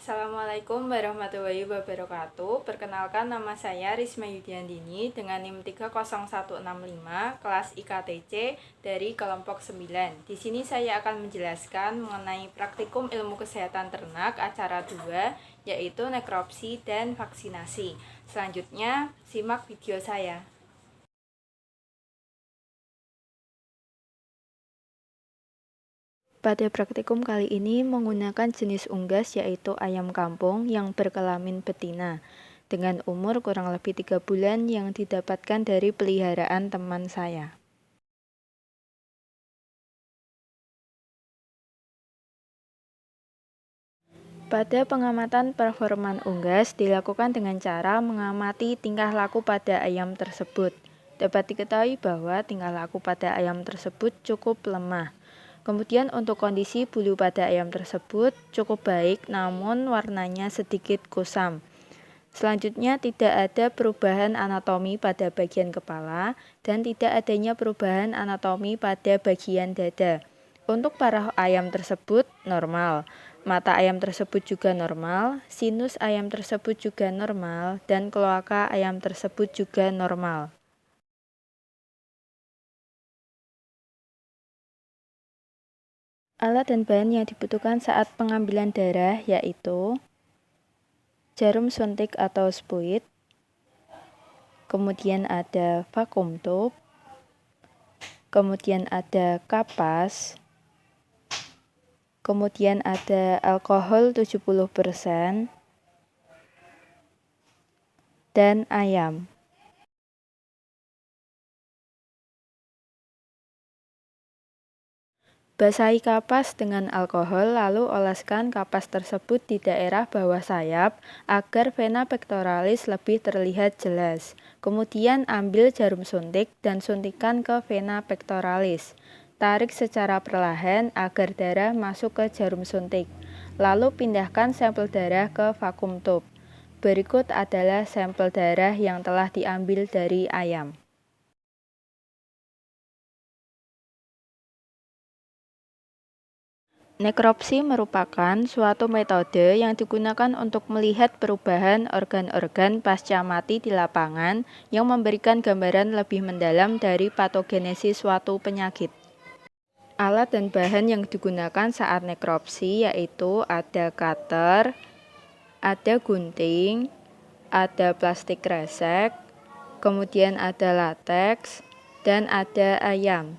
Assalamualaikum warahmatullahi wabarakatuh. Perkenalkan, nama saya Risma Yudiandini dengan NIM 30165 kelas IKTC dari kelompok 9. Di sini saya akan menjelaskan mengenai praktikum ilmu kesehatan ternak acara 2, yaitu nekropsi dan vaksinasi. Selanjutnya, simak video saya. Pada praktikum kali ini menggunakan jenis unggas yaitu ayam kampung yang berkelamin betina dengan umur kurang lebih 3 bulan yang didapatkan dari peliharaan teman saya. Pada pengamatan performan unggas dilakukan dengan cara mengamati tingkah laku pada ayam tersebut. Dapat diketahui bahwa tingkah laku pada ayam tersebut cukup lemah. Kemudian untuk kondisi bulu pada ayam tersebut cukup baik namun warnanya sedikit kusam. Selanjutnya tidak ada perubahan anatomi pada bagian kepala dan tidak adanya perubahan anatomi pada bagian dada. Untuk paruh ayam tersebut normal, mata ayam tersebut juga normal, sinus ayam tersebut juga normal, dan kloaka ayam tersebut juga normal. Alat dan bahan yang dibutuhkan saat pengambilan darah yaitu jarum suntik atau spuit, kemudian ada vakum tube, kemudian ada kapas, kemudian ada alkohol 70%, dan ayam. Basahi kapas dengan alkohol lalu oleskan kapas tersebut di daerah bawah sayap agar vena pectoralis lebih terlihat jelas. Kemudian ambil jarum suntik dan suntikan ke vena pectoralis. Tarik secara perlahan agar darah masuk ke jarum suntik. Lalu pindahkan sampel darah ke vakum tube. Berikut adalah sampel darah yang telah diambil dari ayam. Nekropsi merupakan suatu metode yang digunakan untuk melihat perubahan organ-organ pasca mati di lapangan yang memberikan gambaran lebih mendalam dari patogenesis suatu penyakit. Alat dan bahan yang digunakan saat nekropsi yaitu ada cutter, ada gunting, ada plastik kresek, kemudian ada latex, dan ada ayam.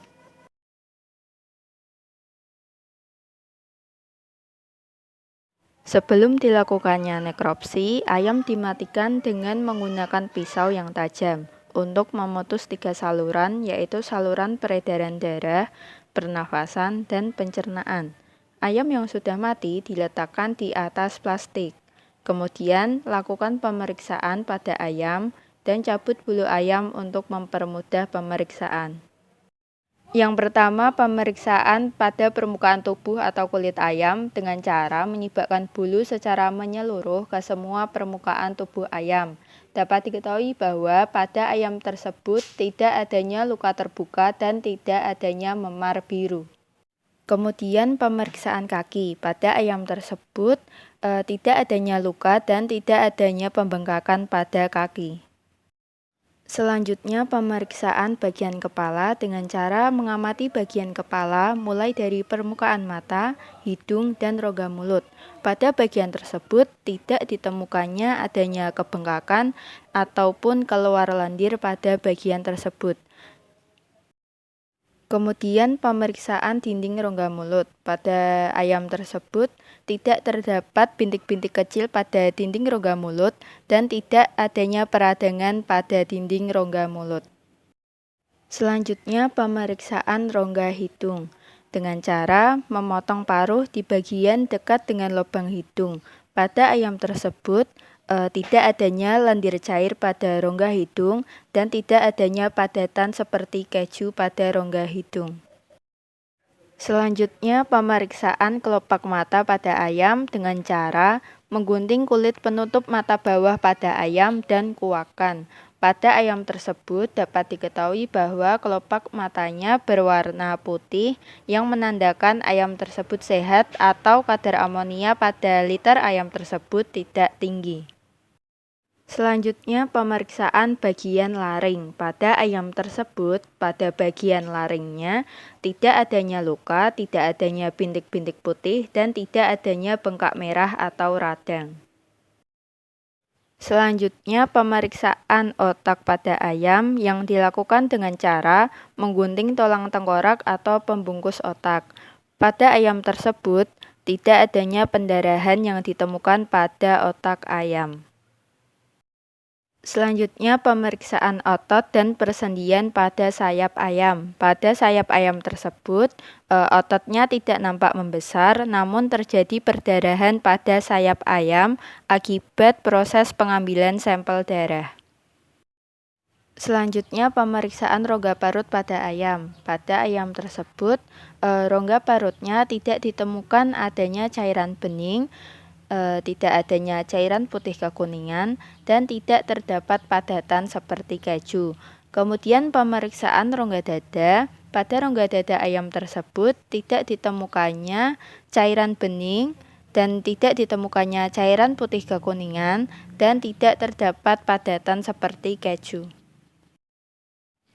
Sebelum dilakukannya nekropsi, ayam dimatikan dengan menggunakan pisau yang tajam untuk memutus 3 saluran, yaitu saluran peredaran darah, pernafasan, dan pencernaan. Ayam yang sudah mati diletakkan di atas plastik. Kemudian, lakukan pemeriksaan pada ayam dan cabut bulu ayam untuk mempermudah pemeriksaan. Yang pertama, pemeriksaan pada permukaan tubuh atau kulit ayam dengan cara menyibakkan bulu secara menyeluruh ke semua permukaan tubuh ayam. Dapat diketahui bahwa pada ayam tersebut tidak adanya luka terbuka dan tidak adanya memar biru. Kemudian pemeriksaan kaki. Pada ayam tersebut tidak adanya luka dan tidak adanya pembengkakan pada kaki. Selanjutnya pemeriksaan bagian kepala dengan cara mengamati bagian kepala mulai dari permukaan mata, hidung, dan rongga mulut. Pada bagian tersebut tidak ditemukannya adanya kebengkakan ataupun keluar lendir pada bagian tersebut. Kemudian pemeriksaan dinding rongga mulut. Pada ayam tersebut tidak terdapat bintik-bintik kecil pada dinding rongga mulut dan tidak adanya peradangan pada dinding rongga mulut. Selanjutnya pemeriksaan rongga hidung dengan cara memotong paruh di bagian dekat dengan lubang hidung. Pada ayam tersebut tidak adanya lendir cair pada rongga hidung dan tidak adanya padatan seperti keju pada rongga hidung. Selanjutnya pemeriksaan kelopak mata pada ayam dengan cara menggunting kulit penutup mata bawah pada ayam dan kuakan. Pada ayam tersebut dapat diketahui bahwa kelopak matanya berwarna putih yang menandakan ayam tersebut sehat atau kadar amonia pada liter ayam tersebut tidak tinggi. Selanjutnya pemeriksaan bagian laring. Pada ayam tersebut, pada bagian laringnya tidak adanya luka, tidak adanya bintik-bintik putih, dan tidak adanya bengkak merah atau radang. Selanjutnya pemeriksaan otak pada ayam yang dilakukan dengan cara menggunting tulang tengkorak atau pembungkus otak. Pada ayam tersebut, tidak adanya pendarahan yang ditemukan pada otak ayam. Selanjutnya pemeriksaan otot dan persendian pada sayap ayam. Pada sayap ayam tersebut, ototnya tidak nampak membesar, namun terjadi perdarahan pada sayap ayam akibat proses pengambilan sampel darah. Selanjutnya pemeriksaan rongga parut pada ayam. Pada ayam tersebut, rongga parutnya tidak ditemukan adanya cairan bening, tidak adanya cairan putih kekuningan, dan tidak terdapat padatan seperti keju. Kemudian pemeriksaan rongga dada. Pada rongga dada ayam tersebut tidak ditemukannya cairan bening dan tidak ditemukannya cairan putih kekuningan dan tidak terdapat padatan seperti keju.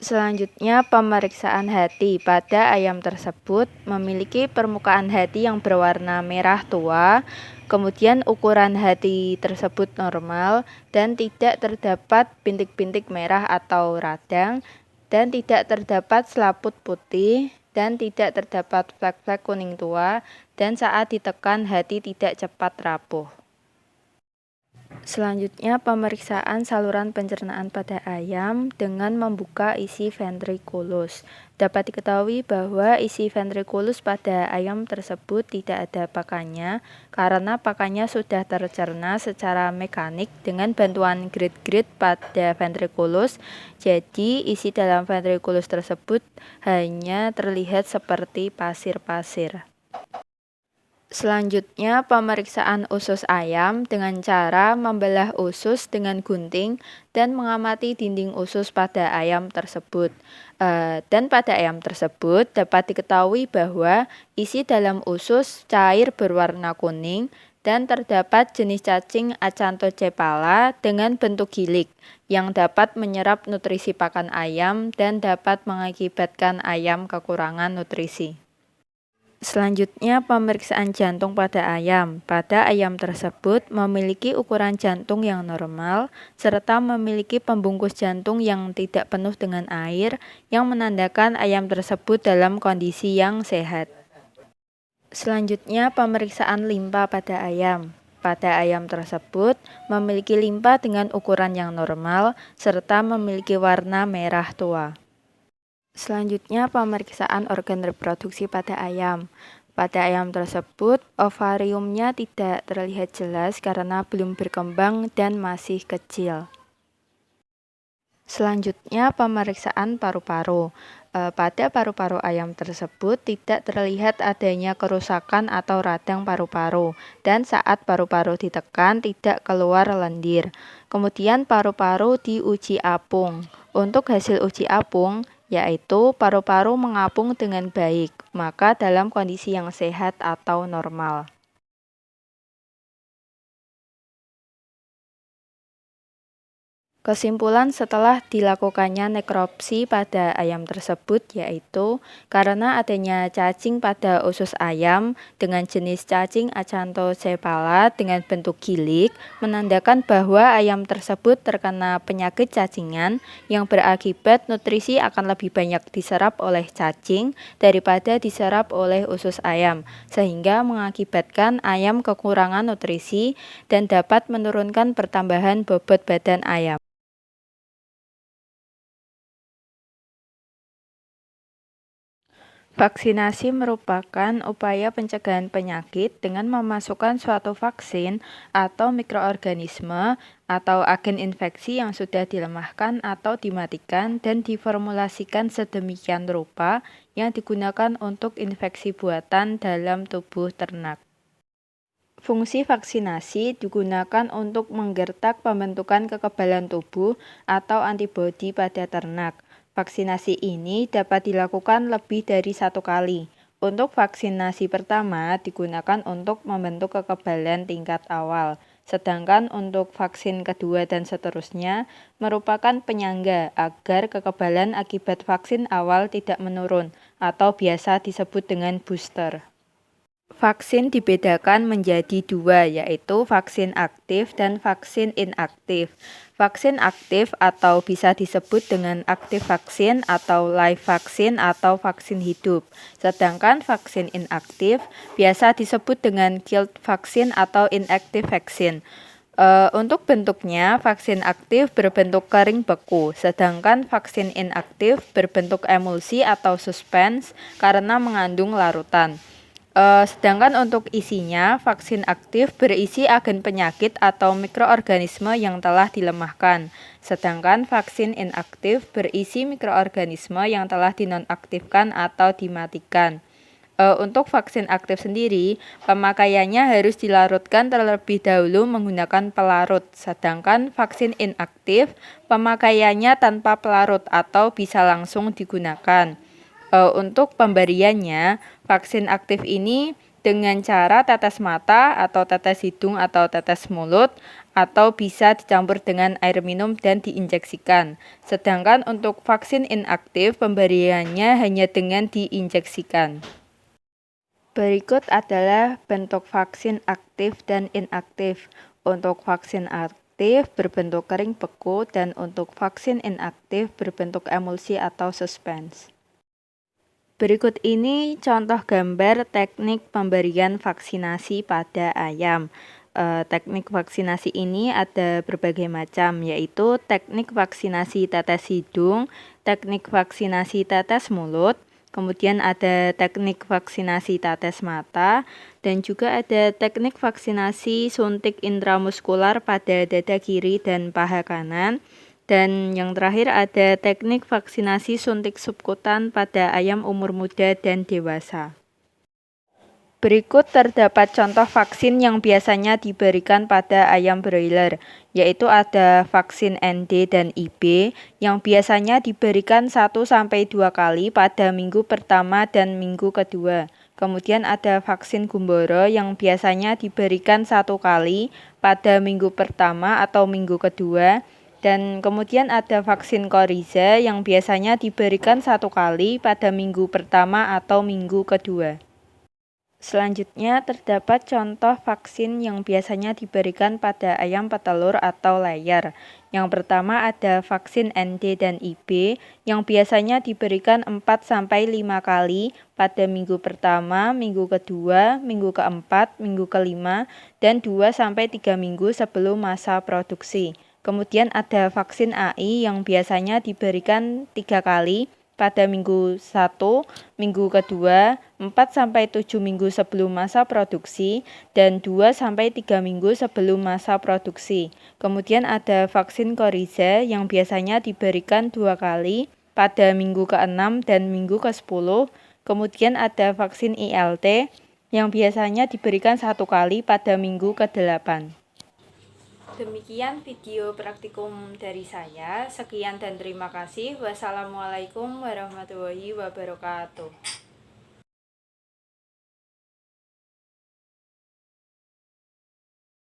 Selanjutnya pemeriksaan hati. Pada ayam tersebut memiliki permukaan hati yang berwarna merah tua, kemudian ukuran hati tersebut normal dan tidak terdapat bintik-bintik merah atau radang, dan tidak terdapat selaput putih, dan tidak terdapat flek-flek kuning tua, dan saat ditekan hati tidak cepat rapuh. Selanjutnya pemeriksaan saluran pencernaan pada ayam dengan membuka isi ventriculus. Dapat diketahui bahwa isi ventriculus pada ayam tersebut tidak ada pakannya karena pakannya sudah tercerna secara mekanik dengan bantuan grid-grid pada ventriculus. Jadi isi dalam ventriculus tersebut hanya terlihat seperti pasir-pasir. Selanjutnya pemeriksaan usus ayam dengan cara membelah usus dengan gunting dan mengamati dinding usus pada ayam tersebut. Dan pada ayam tersebut dapat diketahui bahwa isi dalam usus cair berwarna kuning dan terdapat jenis cacing Acanthocephala dengan bentuk gilik yang dapat menyerap nutrisi pakan ayam dan dapat mengakibatkan ayam kekurangan nutrisi. Selanjutnya pemeriksaan jantung pada ayam. Pada ayam tersebut memiliki ukuran jantung yang normal serta memiliki pembungkus jantung yang tidak penuh dengan air yang menandakan ayam tersebut dalam kondisi yang sehat. Selanjutnya pemeriksaan limpa pada ayam. Pada ayam tersebut memiliki limpa dengan ukuran yang normal serta memiliki warna merah tua. Selanjutnya pemeriksaan organ reproduksi pada ayam. Pada ayam tersebut ovariumnya tidak terlihat jelas karena belum berkembang dan masih kecil. Selanjutnya pemeriksaan paru-paru. Pada paru-paru ayam tersebut tidak terlihat adanya kerusakan atau radang paru-paru dan saat paru-paru ditekan tidak keluar lendir. Kemudian paru-paru diuji apung. Untuk hasil uji apung yaitu paru-paru mengapung dengan baik, maka dalam kondisi yang sehat atau normal. Kesimpulan setelah dilakukannya nekropsi pada ayam tersebut yaitu karena adanya cacing pada usus ayam dengan jenis cacing Acanthocephala dengan bentuk gilik menandakan bahwa ayam tersebut terkena penyakit cacingan yang berakibat nutrisi akan lebih banyak diserap oleh cacing daripada diserap oleh usus ayam sehingga mengakibatkan ayam kekurangan nutrisi dan dapat menurunkan pertambahan bobot badan ayam. Vaksinasi merupakan upaya pencegahan penyakit dengan memasukkan suatu vaksin atau mikroorganisme atau agen infeksi yang sudah dilemahkan atau dimatikan dan diformulasikan sedemikian rupa yang digunakan untuk infeksi buatan dalam tubuh ternak. Fungsi vaksinasi digunakan untuk menggertak pembentukan kekebalan tubuh atau antibodi pada ternak. Vaksinasi ini dapat dilakukan lebih dari satu kali. Untuk vaksinasi pertama digunakan untuk membentuk kekebalan tingkat awal, sedangkan untuk vaksin kedua dan seterusnya merupakan penyangga agar kekebalan akibat vaksin awal tidak menurun atau biasa disebut dengan booster. Vaksin dibedakan menjadi dua, yaitu vaksin aktif dan vaksin inaktif. Vaksin aktif atau bisa disebut dengan aktif vaksin atau live vaksin atau vaksin hidup. Sedangkan vaksin inaktif biasa disebut dengan killed vaksin atau inactive vaksin. Untuk bentuknya, vaksin aktif berbentuk kering beku, sedangkan vaksin inaktif berbentuk emulsi atau suspens karena mengandung larutan. Sedangkan untuk isinya, vaksin aktif berisi agen penyakit atau mikroorganisme yang telah dilemahkan. Sedangkan vaksin inaktif berisi mikroorganisme yang telah dinonaktifkan atau dimatikan. Untuk vaksin aktif sendiri, pemakaiannya harus dilarutkan terlebih dahulu menggunakan pelarut. Sedangkan vaksin inaktif, pemakaiannya tanpa pelarut atau bisa langsung digunakan. Untuk pemberiannya, vaksin aktif ini dengan cara tetes mata atau tetes hidung atau tetes mulut atau bisa dicampur dengan air minum dan diinjeksikan. Sedangkan untuk vaksin inaktif pemberiannya hanya dengan diinjeksikan. Berikut adalah bentuk vaksin aktif dan inaktif. Untuk vaksin aktif berbentuk kering beku dan untuk vaksin inaktif berbentuk emulsi atau suspens. Berikut ini contoh gambar teknik pemberian vaksinasi pada ayam. Teknik vaksinasi ini ada berbagai macam, yaitu teknik vaksinasi tetes hidung, teknik vaksinasi tetes mulut, kemudian ada teknik vaksinasi tetes mata, dan juga ada teknik vaksinasi suntik intramuskular pada dada kiri dan paha kanan. Dan yang terakhir ada teknik vaksinasi suntik subkutan pada ayam umur muda dan dewasa. Berikut terdapat contoh vaksin yang biasanya diberikan pada ayam broiler, yaitu ada vaksin ND dan IB yang biasanya diberikan 1-2 kali pada minggu pertama dan minggu kedua. Kemudian ada vaksin gumboro yang biasanya diberikan 1 kali pada minggu pertama atau minggu kedua. Dan kemudian ada vaksin Coriza yang biasanya diberikan 1 kali pada minggu pertama atau minggu kedua. Selanjutnya terdapat contoh vaksin yang biasanya diberikan pada ayam petelur atau layar. Yang pertama ada vaksin ND dan IB yang biasanya diberikan 4-5 kali pada minggu pertama, minggu kedua, minggu keempat, minggu kelima, dan 2-3 minggu sebelum masa produksi. Kemudian ada vaksin AI yang biasanya diberikan 3 kali pada minggu 1, minggu kedua, 4-7 minggu sebelum masa produksi, dan 2-3 minggu sebelum masa produksi. Kemudian ada vaksin Coriza yang biasanya diberikan 2 kali pada minggu ke-6 dan minggu ke-10. Kemudian ada vaksin ILT yang biasanya diberikan 1 kali pada minggu ke-8. Demikian video praktikum dari saya. Sekian dan terima kasih. Wassalamualaikum warahmatullahi wabarakatuh.